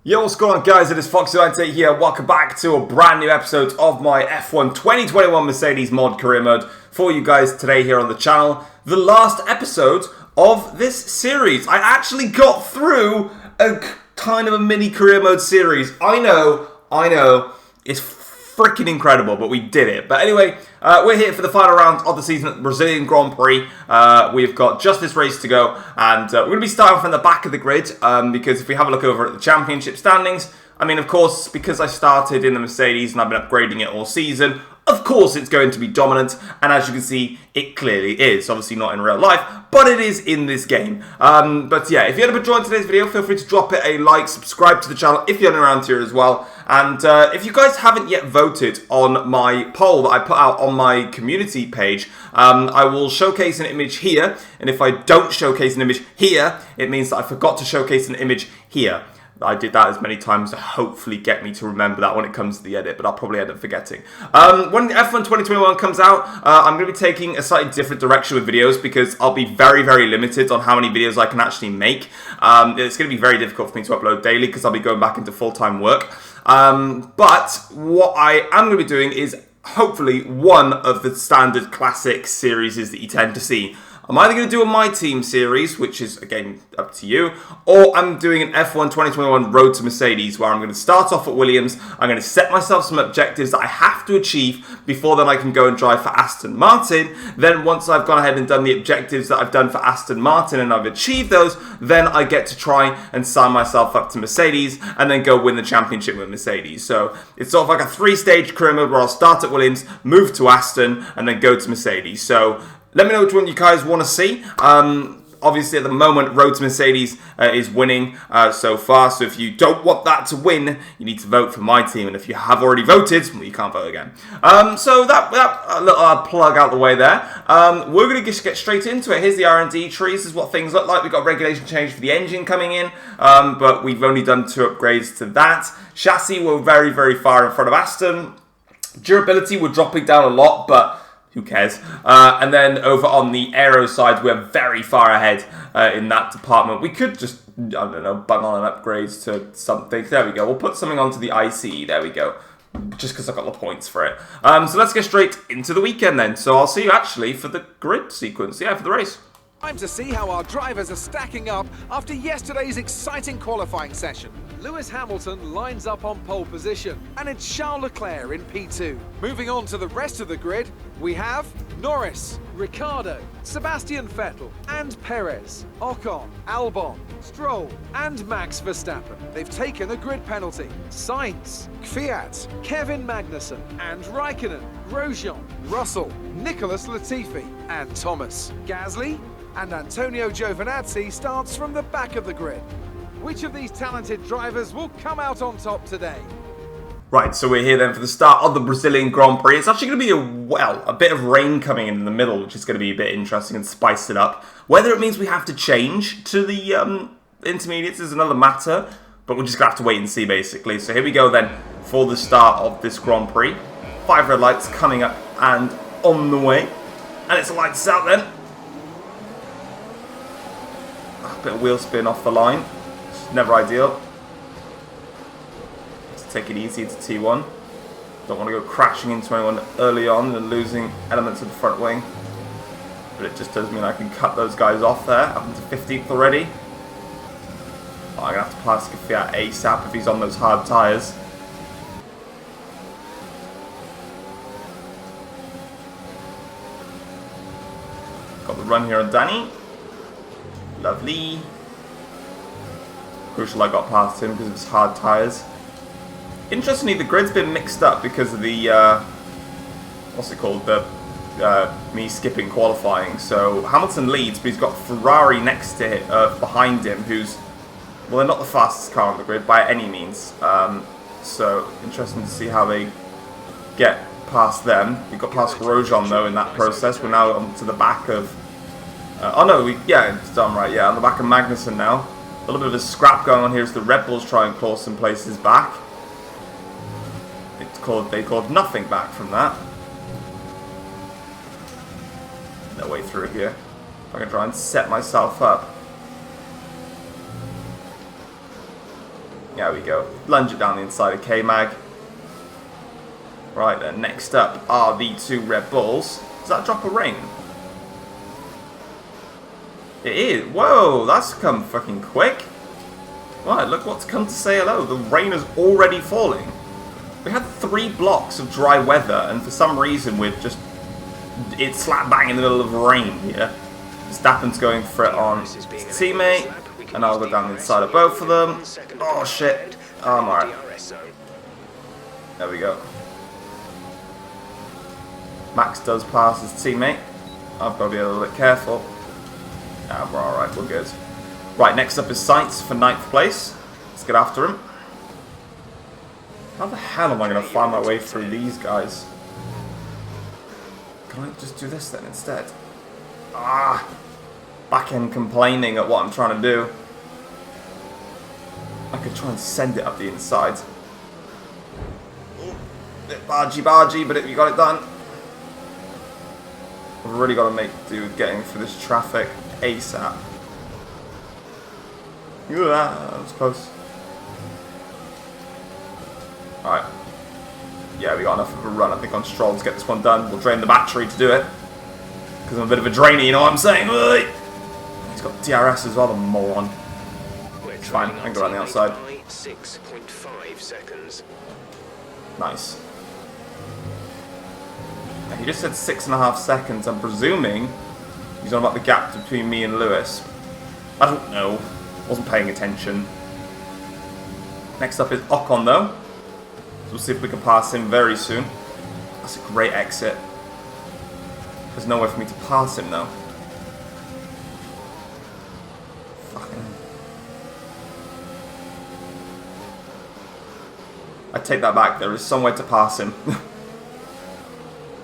Yo, what's going on, guys? It is Foxydude here. Welcome back to a brand new episode of my F1 2021 Mercedes mod career mode for you guys today here on the channel. The last episode of this series. I actually got through a kind of a mini career mode series. I know. It's freaking incredible, but we did it. But anyway, we're here for the final round of the season at the Brazilian Grand Prix. We've got just this race to go, and we're going to be starting from the back of the grid, because if we have a look over at the championship standings, I mean, of course, because I started in the Mercedes and I've been upgrading it all season, of course it's going to be dominant, and as you can see, it clearly is. Obviously not in real life, but it is in this game. But yeah, if you haven't enjoyed today's video, feel free to drop it a like, subscribe to the channel if you're around here as well. And if you guys haven't yet voted on my poll that I put out on my community page, I will showcase an image here, and if I don't showcase an image here, it means that I forgot to showcase an image here. I did that as many times to hopefully get me to remember that when it comes to the edit, but I'll probably end up forgetting. When F1 2021 comes out, I'm going to be taking a slightly different direction with videos because I'll be very, very limited on how many videos I can actually make. It's going to be very difficult for me to upload daily because I'll be going back into full-time work. But what I am going to be doing is hopefully one of the standard classic series that you tend to see. I'm either going to do a My Team series, which is, again, up to you, or I'm doing an F1 2021 Road to Mercedes, where I'm going to start off at Williams, I'm going to set myself some objectives that I have to achieve before then I can go and drive for Aston Martin. Then once I've gone ahead and done the objectives that I've done for Aston Martin and I've achieved those, then I get to try and sign myself up to Mercedes and then go win the championship with Mercedes. So it's sort of like a three-stage career mode where I'll start at Williams, move to Aston, and then go to Mercedes. So let me know which one you guys want to see. Obviously, at the moment, Road to Mercedes is winning so far. So if you don't want that to win, you need to vote for my team. And if you have already voted, well, you can't vote again. So that little plug out the way there. We're going to just get straight into it. Here's the R&D trees. This is what things look like. We've got a regulation change for the engine coming in. But we've only done 2 upgrades to that. Chassis, we're very, very far in front of Aston. Durability, we're dropping down a lot, but who cares? And then over on the aero side, we're very far ahead in that department. We could just, I don't know, bung on an upgrades to something. There we go. We'll put something onto the ICE. There we go. Just because I've got the points for it. So let's get straight into the weekend then. So I'll see you actually for the grid sequence. Yeah, for the race. Time to see how our drivers are stacking up after yesterday's exciting qualifying session. Lewis Hamilton lines up on pole position, and it's Charles Leclerc in P2. Moving on to the rest of the grid, we have Norris, Ricciardo, Sebastian Vettel, and Perez, Ocon, Albon, Stroll, and Max Verstappen. They've taken a grid penalty. Sainz, Kvyat, Kevin Magnussen, and Raikkonen, Grosjean, Russell, Nicholas Latifi, and Thomas. Gasly and Antonio Giovinazzi starts from the back of the grid. Which of these talented drivers will come out on top today? Right, so we're here then for the start of the Brazilian Grand Prix. It's actually going to be a bit of rain coming in the middle, which is going to be a bit interesting and spice it up. Whether it means we have to change to the intermediates is another matter, but we're just going to have to wait and see, basically. So here we go then for the start of this Grand Prix. 5 red lights coming up and on the way. And it's lights out then. A bit of wheel spin off the line. Never ideal. Let's take it easy into T1. Don't want to go crashing into anyone early on and losing elements of the front wing. But it just does mean I can cut those guys off there. Up into 15th already. Oh, I'm going to have to pass Kvyat ASAP if he's on those hard tyres. Got the run here on Danny. Lovely. Crucial I got past him because of his hard tyres. Interestingly, the grid's been mixed up because of the, what's it called, the me skipping qualifying. So Hamilton leads, but he's got Ferrari next to it, behind him, who's, well, they're not the fastest car on the grid by any means. So interesting to see how they get past them. We got past Grosjean though in that process. We're now on to the back of, oh no, yeah, it's done right. Yeah, on the back of Magnussen now. A little bit of a scrap going on here as the Red Bulls try and claw some places back. They called nothing back from that. No way through here. I'm going to try and set myself up. There we go. Lunge it down the inside of K-Mag. Right then, next up are the 2 Red Bulls. Does that drop a rain? It is. Whoa, that's come fucking quick. Right, look what's come to say hello. The rain is already falling. We had 3 blocks of dry weather, and for some reason it's slap bang in the middle of rain here. Verstappen's going for it on his teammate, and I'll go down the inside of both of them. Oh shit. Oh, I'm alright. There we go. Max does pass his teammate. I've got to be a little bit careful. Nah, we're alright, we're good. Right, next up is Sights for 9th place. Let's get after him. How the hell am I going to find my way through these guys? Can I just do this then instead? Ah! Back end complaining at what I'm trying to do. I could try and send it up the inside. Bit bargy, but you got it done. I've really got to make do with getting through this traffic ASAP. That was close. Alright. Yeah, we got enough of a run, I think, on Stroll to get this one done. We'll drain the battery to do it. Because I'm a bit of a drainer, you know what I'm saying? He's got DRS as well, the moron. It's fine, I can go around the outside. 6.5 seconds. Nice. Now, he just said 6.5 seconds. I'm presuming he's on about the gap between me and Lewis. I don't know. Wasn't paying attention. Next up is Ocon though. So we'll see if we can pass him very soon. That's a great exit. There's no way for me to pass him though. Fucking. I take that back. There is somewhere to pass him.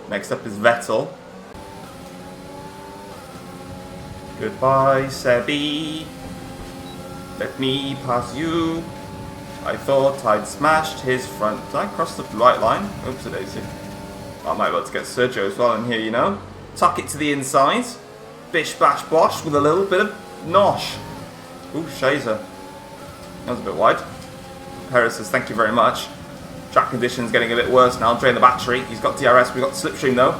Next up is Vettel. Goodbye, Sebi. Let me pass you. I thought I'd smashed his front. Did I cross the right line? Oops, a daisy. I might be able to get Sergio as well in here, you know. Tuck it to the inside. Bish bash bosh with a little bit of nosh. Ooh, Shazer. That was a bit wide. Perez says thank you very much. Track conditions getting a bit worse now. Drain the battery. He's got DRS. We've got the slipstream though.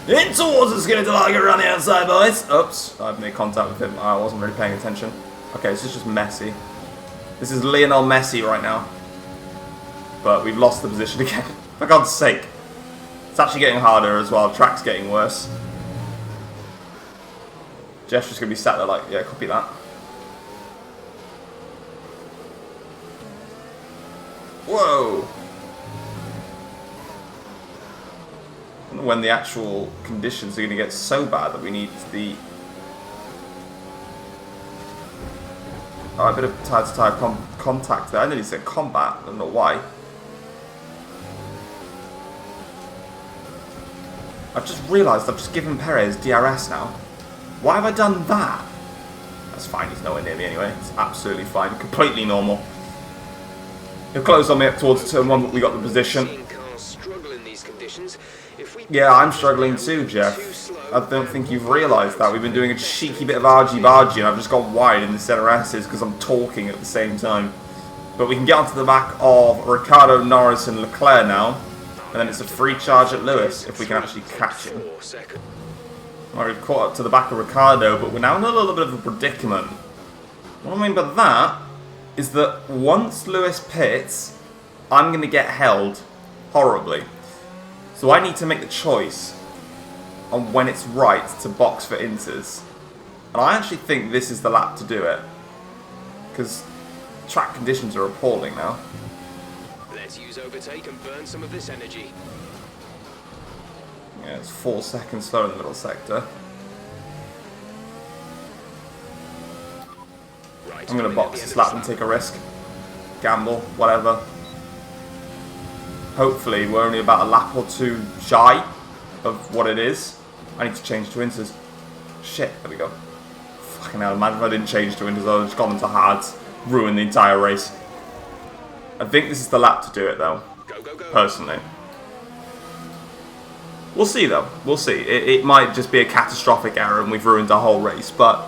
In towards us, going to like it around the outside, boys. Oops, I've made contact with him. I wasn't really paying attention. Okay, this is just messy. This is Lionel Messi right now. But we've lost the position again. For God's sake. It's actually getting harder as well. Track's getting worse. Jeff's just going to be sat there like, yeah, copy that. Whoa. I don't know when the actual conditions are going to get so bad that we need the... Oh, a bit of tire-to-tire contact there. I nearly said combat. I don't know why. I've just realised I've just given Perez DRS now. Why have I done that? That's fine. He's nowhere near me anyway. It's absolutely fine. Completely normal. He'll close on me up towards turn 1, but we got the position. Yeah, I'm struggling too, Jeff. I don't think you've realised that. We've been doing a cheeky bit of argy-bargy and I've just gone wide in the centre S's because I'm talking at the same time. But we can get onto the back of Ricciardo, Norris and Leclerc now. And then it's a free charge at Lewis if we can actually catch him. Well, we've caught up to the back of Ricciardo, but we're now in a little bit of a predicament. What I mean by that is that once Lewis pits, I'm going to get held horribly. So I need to make the choice on when it's right to box for inters. And I actually think this is the lap to do it. Because track conditions are appalling now. Let's use overtake and burn some of this energy. Yeah, it's 4 seconds slower in the middle sector. Right, I'm going to box this lap and take a risk. Gamble, whatever. Hopefully we're only about a lap or 2 shy of what it is. I need to change to inters. Shit, there we go. Fucking hell, imagine if I didn't change to inters, I would have just gone into hards. Ruined the entire race. I think this is the lap to do it though. Personally. We'll see though. We'll see. It might just be a catastrophic error and we've ruined our whole race. But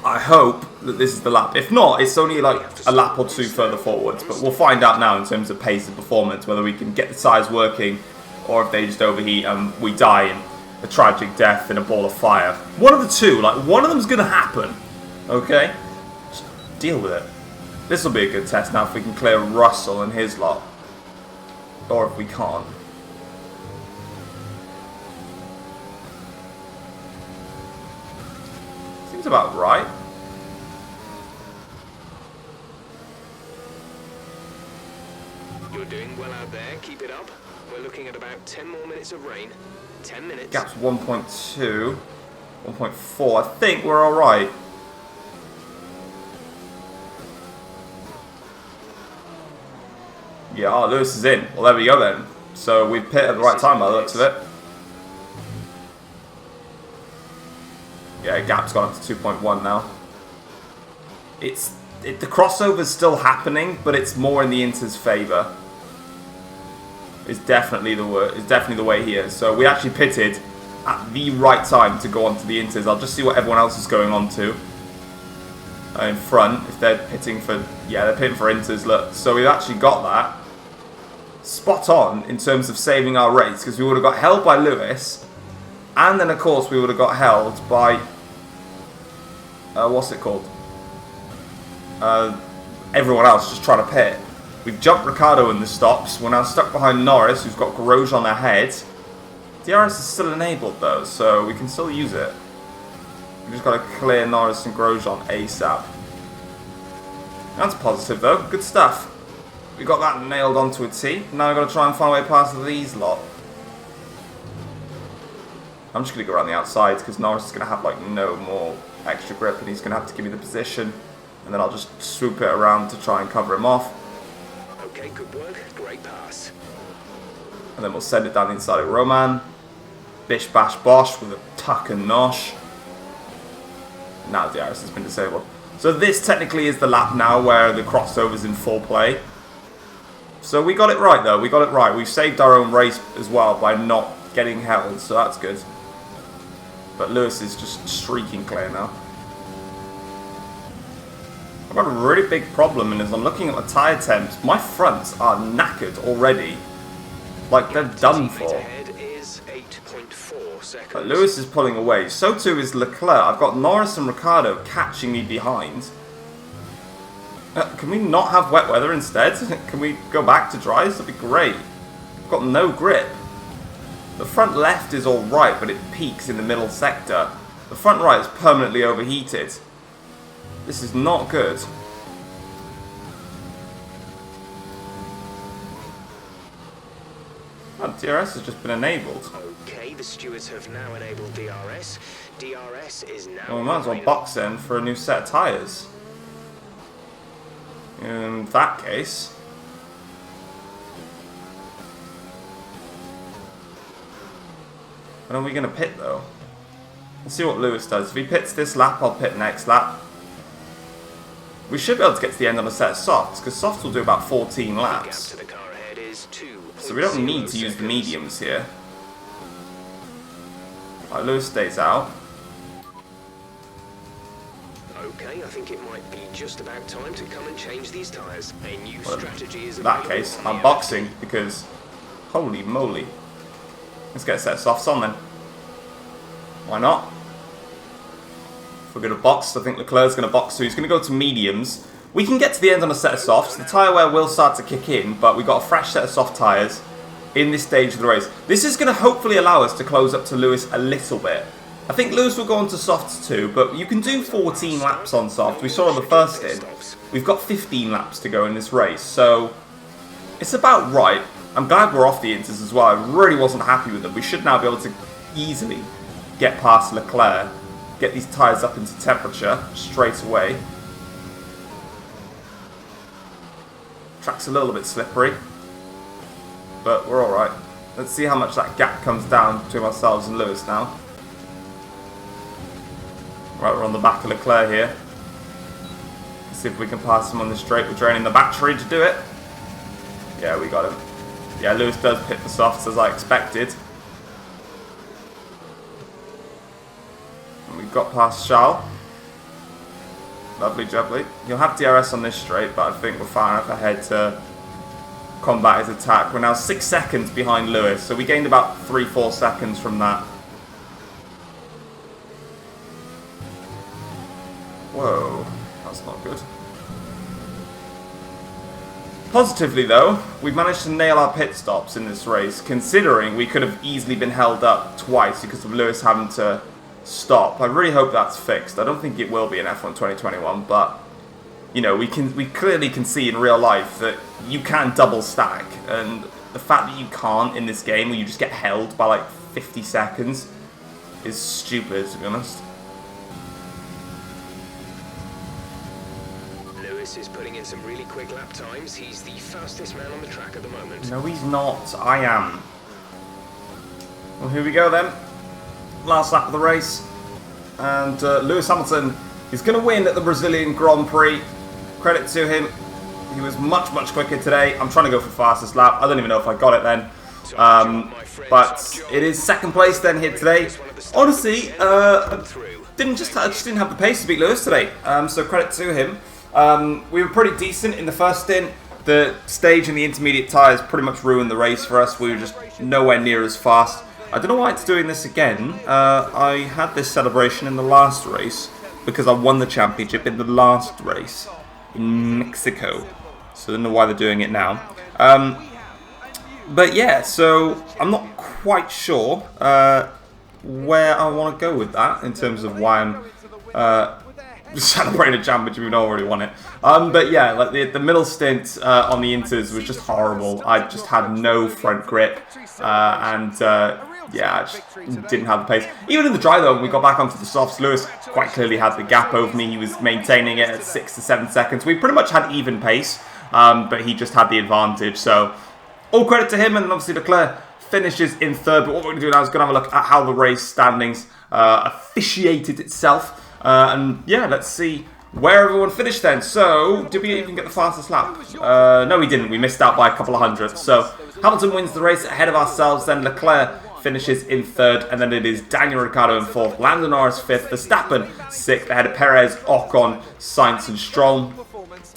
I hope that this is the lap. If not, it's only like a lap or two further forwards. But we'll find out now in terms of pace and performance whether we can get the tyres working or if they just overheat and we die in a tragic death in a ball of fire. One of the two, like one of them's going to happen. Okay? Just deal with it. This will be a good test now if we can clear Russell and his lot. Or if we can't. Seems about right. You're doing well out there. Keep it up. We're looking at about 10 more minutes of rain. 10 minutes. Gap's 1.2. 1.4. I think we're alright. Yeah, oh, Lewis is in. Well, there we go then. So we pit at the right time by the looks of it. Yeah, gap's gone up to 2.1 now. The crossover's still happening, but it's more in the Inter's favour. It's definitely the way here. So we actually pitted at the right time to go on to the Inters. I'll just see what everyone else is going on to. In front, if they're pitting for, yeah, they're pitting for Inters. Look, so we've actually got that spot on in terms of saving our race, because we would have got held by Lewis, and then of course we would have got held by what's it called? Everyone else just trying to pit. We've jumped Ricciardo in the stops. We're now stuck behind Norris, who's got Grosjean ahead. DRS is still enabled though, so we can still use it. We've just got to clear Norris and Grosjean ASAP. That's positive though. Good stuff. We got that nailed onto a T. Now we've got to try and find a way past these lot. I'm just going to go around the outside because Norris is going to have like no more extra grip and he's going to have to give me the position. And then I'll just swoop it around to try and cover him off. Okay, good work. Great pass. And then we'll send it down the inside of Roman. Bish bash bosh with a tuck and nosh. Now DRS has been disabled. So this technically is the lap now where the crossover's in full play. So we got it right though, we got it right. We've saved our own race as well by not getting held, so that's good. But Lewis is just streaking clear now. I've got a really big problem, and as I'm looking at my tyre temps, my fronts are knackered already. Like they're done for. But Lewis is pulling away. So too is Leclerc. I've got Norris and Ricciardo catching me behind. Can we not have wet weather instead? Can we go back to dries? That'd be great. I've got no grip. The front left is alright, but it peaks in the middle sector. The front right is permanently overheated. This is not good. Oh, DRS has just been enabled. Okay, the stewards have now enabled DRS. DRS is now. Well, we might as well box in for a new set of tyres. In that case. When are we going to pit though? Let's see what Lewis does. If he pits this lap, I'll pit next lap. We should be able to get to the end on a set of softs, because softs will do about 14 laps. So we don't need to use the mediums here. Right, Lewis stays out. Okay, I think it might be just about time to come and change these tyres. A new strategy is in that case, I'm boxing, because holy moly. Let's get a set of softs on then. Why not? If we're going to box, I think Leclerc's going to box, so he's going to go to mediums. We can get to the end on a set of softs. The tyre wear will start to kick in, but we've got a fresh set of soft tyres in this stage of the race. This is going to hopefully allow us to close up to Lewis a little bit. I think Lewis will go on to softs too, but you can do 14 laps on soft. We saw on the first stint. We've got 15 laps to go in this race, so it's about right. I'm glad we're off the inters as well. I really wasn't happy with them. We should now be able to easily get past Leclerc, get these tyres up into temperature straight away. Track's a little bit slippery, but we're alright. Let's see how much that gap comes down between ourselves and Lewis now. Right, we're on the back of Leclerc here. Let's see if we can pass him on the straight. We're draining the battery to do it. Yeah, we got him. Yeah, Lewis does pit the softs as I expected. And we've got past Charles. Lovely jubbly. He'll have DRS on this straight, but I think we're far enough ahead to combat his attack. We're now 6 seconds behind Lewis, so we gained about 3-4 seconds from that. Whoa, that's not good. Positively though, we've managed to nail our pit stops in this race, considering we could have easily been held up twice because of Lewis having to stop. I really hope that's fixed. I don't think it will be in F1 2021, but you know, we clearly can see in real life that you can double stack, and the fact that you can't in this game where you just get held by like 50 seconds is stupid, to be honest. Lewis is putting in some really quick lap times. He's the fastest man on the track at the moment. No, he's not. I am. Well, here we go then. Last lap of the race. And Lewis Hamilton is going to win at the Brazilian Grand Prix. Credit to him. He was much quicker today. I'm trying to go for fastest lap. I don't even know if I got it then. But it is second place then here today. Honestly, I just didn't have the pace to beat Lewis today. So credit to him. We were pretty decent in the first stint. The stage and the intermediate tyres pretty much ruined the race for us. We were just nowhere near as fast. I don't know why it's doing this again. I had this celebration in the last race because I won the championship in the last race in Mexico. So I don't know why they're doing it now. But yeah, so I'm not quite sure where I want to go with that in terms of why I'm celebrating a championship even though I already won it. But yeah, like the middle stint on the Inters was just horrible. I just had no front grip, yeah, I just didn't have the pace. Even in the dry though, when we got back onto the softs, Lewis quite clearly had the gap over me. He was maintaining it at 6 to 7 seconds. We pretty much had even pace, but he just had the advantage. So all credit to him, and obviously Leclerc finishes in third. But what we're going to do now is going to have a look at how the race standings officiated itself. And yeah, let's see where everyone finished then. So, did we even get the fastest lap? No, we didn't. We missed out by a couple of hundredths. So, Hamilton wins the race ahead of ourselves. Then Leclerc finishes in third. And then it is Daniel Ricciardo in fourth. Lando Norris fifth. Verstappen sixth. Ahead of Perez, Ocon, Sainz and Stroll.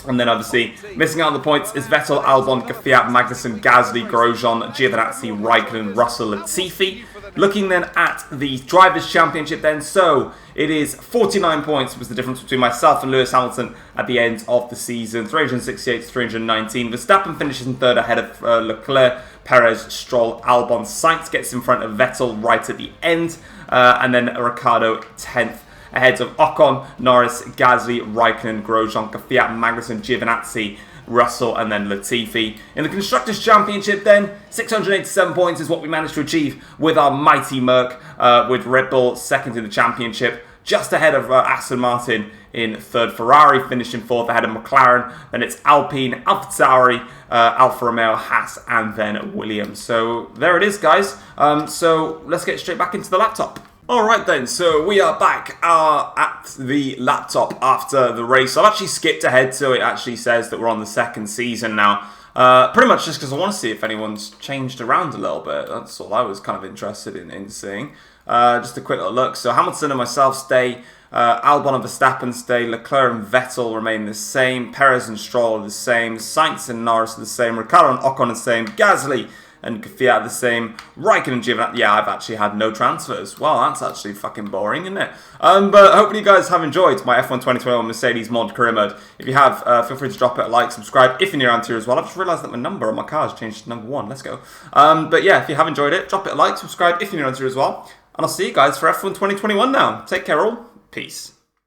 And then obviously, missing out on the points is Vettel, Albon, Kvyat, Magnussen, Gasly, Grosjean, Giovinazzi, Raikkonen, Russell, Latifi. Looking then at the Drivers' Championship then, so it is 49 points was the difference between myself and Lewis Hamilton at the end of the season, 368 to 319. Verstappen finishes in third ahead of Leclerc, Perez, Stroll, Albon. Sainz gets in front of Vettel right at the end, and then Ricciardo 10th. Ahead of Ocon, Norris, Gasly, Raikkonen, Grosjean, Kvyat, Magnussen, Giovinazzi, Russell and then Latifi. In the Constructors' Championship then, 687 points is what we managed to achieve with our mighty Merc, with Red Bull second in the championship, just ahead of Aston Martin in third. Ferrari finishing fourth ahead of McLaren. Then it's Alpine, AlphaTauri, Alfa Romeo, Haas and then Williams. So there it is, guys. So let's get straight back into the laptop. Alright then, so we are back at the laptop after the race. I've actually skipped ahead, so it actually says that we're on the second season now. Pretty much just because I want to see if anyone's changed around a little bit. That's all I was kind of interested in seeing. Just a quick little look. So Hamilton and myself stay. Albon and Verstappen stay. Leclerc and Vettel remain the same. Perez and Stroll are the same. Sainz and Norris are the same. Ricciardo and Ocon are the same. Gasly and Kvyat the same. Raikkonen and Giovinazzi. Yeah, I've actually had no transfers. Well, that's actually fucking boring, isn't it? But hopefully you guys have enjoyed my F1 2021 Mercedes mod career mode. If you have, feel free to drop it a like, subscribe if you're new around here as well. I've just realised that my number on my car has changed to number 1. Let's go. But yeah, if you have enjoyed it, drop it a like, subscribe if you're new around here as well. And I'll see you guys for F1 2021 now. Take care all. Peace.